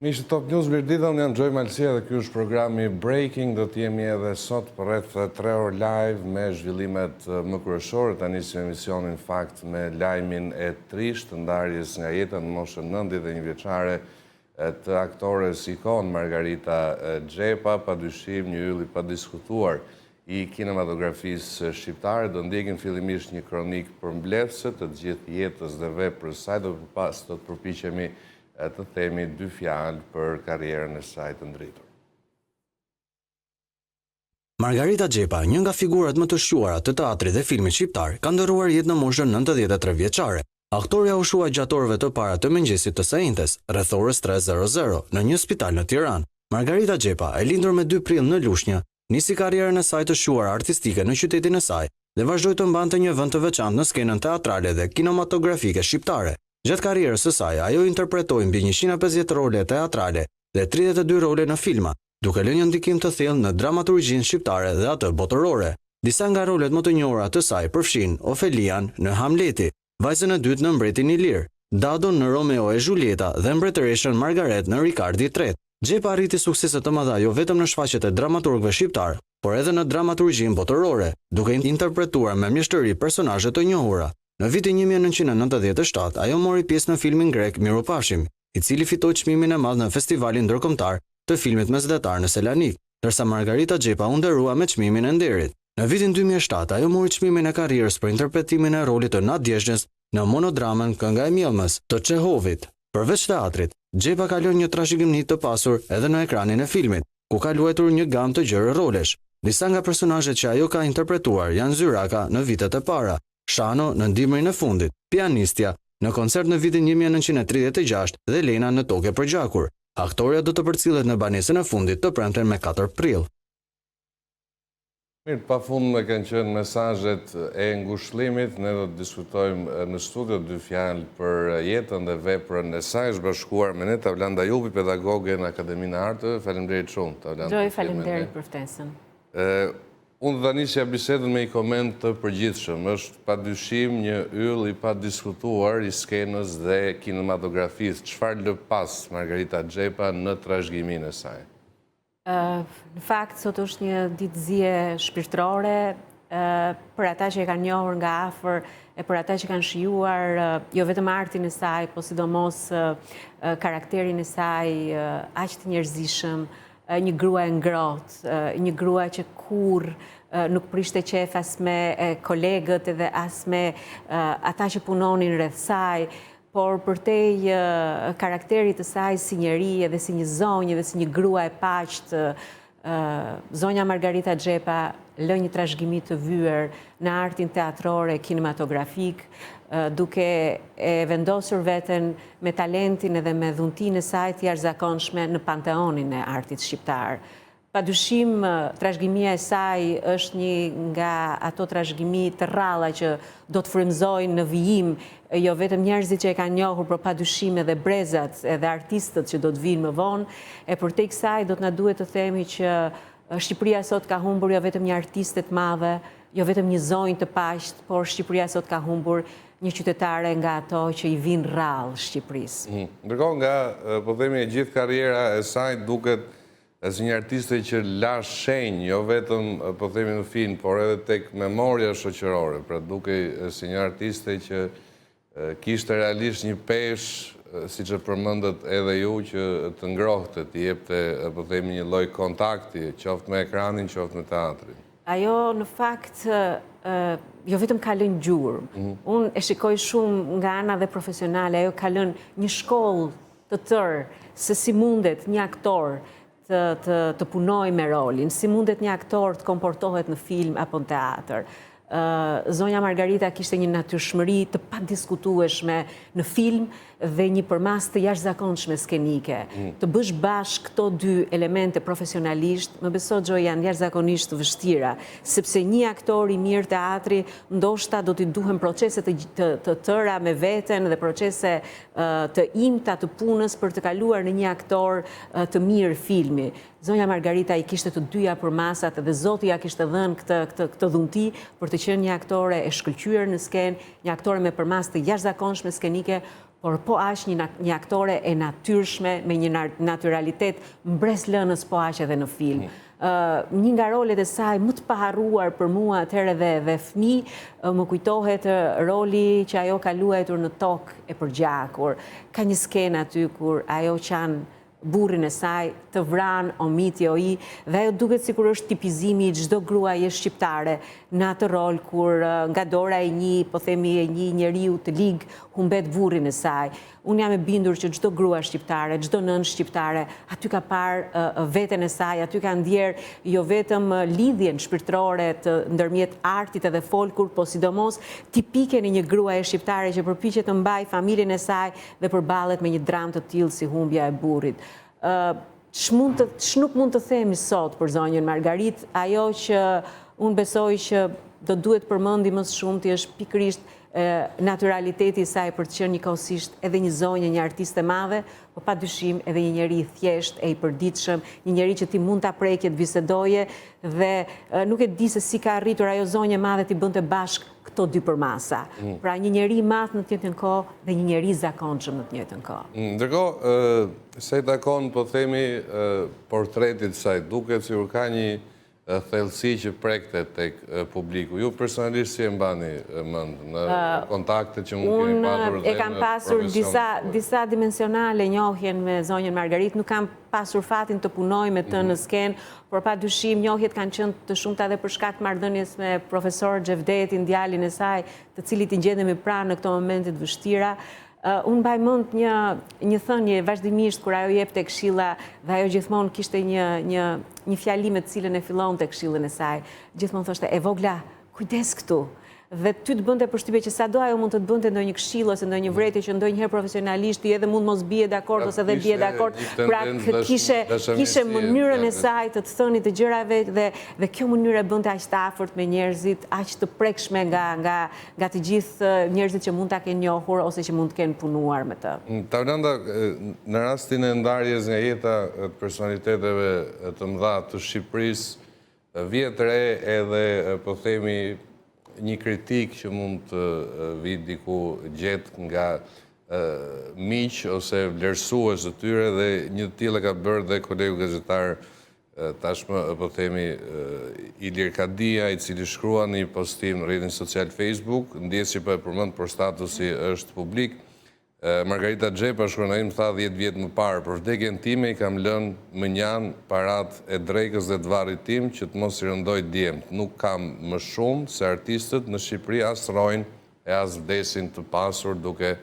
Mishë Top News, Birdidon, janë Gjoj Malësia dhe kjo është programi Breaking, do t'jemi edhe sot për rreth 3 orë live me zhvillimet më kryesore. Ta nisim emisionin fakt me lajmin e trisht të ndarjes nga jeta në moshën 91 vjeçare të aktores ikon Margarita Xhepa, padyshim një yll i padiskutuar i kinematografisë shqiptare. Do ndjekim fillimisht një kronik përmbledhëse të gjithë jetës dhe veprës saj, do pas do të përpiqemi të themi 2 fjalë për karrierën e saj të ndritur. Margarita Xhepa, një nga figurat më të shquara të teatrit dhe filmit shqiptar, ka ndërruar jetë në moshën 93 vjeçare. Aktoria u shua gjatë orëve të para të mëngjesit të së njëjtës, rreth orës 3:00 në një spital në Tiranë. Margarita Xhepa, e lindur me 2 prill në Lushnjë, nisi karrierën e saj të shquar artistike në qytetin e saj dhe vazhdoi të mbante një vend të veçantë në skenën teatrale dhe kinematografike shqiptare. Gjatë karrierës së saj, ajo interpretoi mbi 150 role teatrale dhe 32 role në filma, duke lënë një ndikim të thellë në dramaturgjinë shqiptare dhe atë botërore. Disa nga rolet më të njohura të saj përfshin Ofelian në Hamleti, vajzën e dytë në Mbretin i Lirë, Dadon në Romeo e Julieta dhe mbretëreshën Margaret në Ricardi III. Xhepa arriti suksese të mëdha jo vetëm në shfaqjet e dramaturgëve shqiptar, por edhe në dramaturgjinë botërore, duke interpretuar me mjeshtëri personazhe të njohura. Në vitin 1997, ajo mori pjesë në filmin grek Mirupafshim, i cili fitoi çmimin e madh në festivalin ndërkombëtar të filmit mesdhetar në Selanik, ndërsa Margarita Xhepa u nderua me çmimin e nderit. Në vitin 2007, ajo mori çmimin e karrierës për interpretimin e rolit të Nadjezhdës në monodramën Kënga e Mjellmës të Çehovit. Përveç teatrit, Xhepa ka lënë një trashëgimni të pasur edhe në ekranin e filmit, ku ka luajtur një gamë të gjerë rolesh. Disa nga personazhet që ajo ka interpretuar janë Zyraka në vitet e para, Shano në Ndimrin e fundit, Pianistja në koncert në vitin 1936 dhe Lena në Toke për gjakur. Aktoria do të përcillet në banesën e fundit të premten me 4 prill. Mirë, pafund me kanë qenë mesazhet e ngushëllimit, ne do të diskutojmë në studio 2 fjalë për jetën dhe veprën e saj. Është bashkuar me ne Tavlanda Jupi, pedagoge në Akademinë e Artëve. Faleminderit shumë, Tavlanda. Gjoj, faleminderit për ftesën. Unë dhe nisja bisedën me i koment të përgjithshëm. Është padyshim një yll i padiskutuar i skenës dhe kinematografisë. Çfarë lë pas Margarita Xhepa në trashëgiminë e saj? Në fakt, sot është një ditëzie shpirtërore për ata që e kanë njohur nga afër e për ata që kanë shijuar jo vetëm artin e saj, po sidomos karakterin e saj aq të njerëzishëm, një grua e ngrohtë, një grua që kur nuk prishte qef as me kolegët edhe as me ata që punonin rreth saj, por përtej karakterit të saj si njeri edhe si një zonjë edhe si një grua e paqtë, zonja Margarita Xhepa lë një trashëgimi të vyer në artin teatrore kinematografik, duke e vendosur veten me talentin edhe me dhuntinë e saj të jashtëzakonshme në panteonin e artit shqiptar. Padyshim, trashëgimia e saj është një nga ato trashëgimi të rralla që do të frymëzojnë në vijim jo vetëm njerëzit që e kanë njohur, por padyshim edhe brezat edhe artistët që do të vinë më vonë. E përtej kësaj do të na duhet të themi që Shqipëria sot ka humbur jo vetëm një artiste të madhe, jo vetëm një zonjë të paqtë, por Shqipëria sot ka humbur një qytetare nga ato që i vinë rrallë Shqipërisë. Ndërkohë nga, po themi, e gjithë karriera e saj duket si një artiste që la shenjë, jo vetëm, po themi, në film, por edhe tek memoria shoqërore, pra duke si një artiste që kishte realisht një peshë, si që përmëndët edhe ju, që të ngrohte, të jepte, po themi, një lloj kontakti, qoftë me ekranin, qoftë me teatrin. Ajo, në fakt, jo vetëm ka lënë gjurmë. Unë e shikoj shumë nga ana dhe profesionale, ajo ka lënë një shkollë të tërë se si mundet një aktor të punoj me rolin, si mundet një aktor të komportohet në film apo në teatr. Zonja Margarita kishte një natyrshmëri të padiskutueshme në film dhe një përmas të jashtëzakonshme skenike. Të bësh bashkë këto 2 elemente profesionalisht, më beso Gjoj, janë jashtëzakonisht të vështira, sepse një aktor i mirë teatri ndoshta do t'i duhen procese të tëra me veten dhe procese të imta të punës për të kaluar në një aktor të mirë filmi. Zonja Margarita i kishte të dyja përmasat dhe Zoti ja kishte dhënë këtë dhunti për të qenë një aktore e shkëlqyer në skenë, një aktore me përmas të jashtëzakonshme skenike, por po aq një aktore e natyrshme, me një naturalitet mbreslënës po aq edhe në film. Një nga rolet e saj më të paharruar për mua atëherë dhe fëmijë, më kujtohet roli që ajo ka luajtur në Tokë e Përgjakur. Ka një skenë aty kur ajo qan burrin e saj të vran o miti o i, dhe ajo duket sikur është tipizimi i çdo gruaje shqiptare në atë rol kur nga dora e një, po themi e një njeriu të ligë, humbet burrin e saj. Unë jam e bindur që çdo grua shqiptare, çdo nënë shqiptare, aty ka parë veten e saj, aty ka ndjer jo vetëm lidhjen shpirtërore ndërmjet artit edhe folkur, po sidomos tipike në një gruaje shqiptare që përpiqet të mbajë familjen e saj dhe përballet me një dramë të tillë si humbja e burrit. Ç'nuk mund të themi sot për zonjën Margarit, ajo që unë besoj që do duhet përmendi më së shumti është pikërisht naturaliteti i saj për të qenë njëkohësisht edhe një zonjë, një artiste madhe, po padyshim edhe një njeri thjesht e i përditshëm, një njeri që ti mund ta prekje të bisedoje dhe nuk e di se si ka arritur ajo zonjë e madhe t'i bënte bashk këto dy përmasa. Pra një njeri i madh në të njëjtën kohë dhe një njeri i zakonshëm në të njëjtën kohë. Ndërkohë, se i takon, po themi, portretit saj, duket sikur ka një thellësi që prekte tek publiku. Ju personalisht si e mbani mend në kontaktet që mund keni patur? Unë e kam pasur disa dimensionale njohjen me zonjën Margarit, nuk kam pasur fatin të punoj me të në skenë, por padyshim njohjet kanë qenë të shumta edhe për shkak të marrëdhënies me profesor Xhevdetin, djalin e saj, të cilit i gjendemi pranë në këto momente të vështira. Unë mbaj mend një thënie vazhdimisht kur ajo jepte këshilla dhe ajo gjithmonë kishte një fjali me të cilën e fillonte këshillën e saj. Gjithmonë thoshte, e vogla, kujdes këtu. Dhe ty të bënte përshtypje që sado ajo mund të të bënte ndonjë këshill ose ndonjë vretje që ndonjëherë profesionalisht ti edhe mund mos bie dakord ose edhe bie dakord. Pra kishe mënyrën e saj të thënit të gjërave dhe kjo mënyrë e bënte aq të afërt me njerëzit, aq të prekshme nga të gjithë njerëzit që mund ta kenë njohur ose që mund të kenë punuar me të. Taulanda, në rastin e ndarjes nga jeta të personaliteteve të mëdha të Shqipërisë, vjet re edhe po themi një kritik që mund të vi diku gjetë nga miq ose vlerësues të tyre dhe një të tillë ka bërë dhe kolegu gazetar tashmë po themi Ilir Kadia, i cili shkrua një postim në rrjetin social Facebook, ndjes që po e përmend por statusi është publik. Margarita Xhepa shkruan ai, më tha 10 vjet më parë, për vdekjen time i kam lënë më njan parat e drekës dhe të varrit tim që të mos i rëndoj djemt. Nuk kam më shumë se artistët në Shqipëri as rrojnë e as vdesin të pasur duke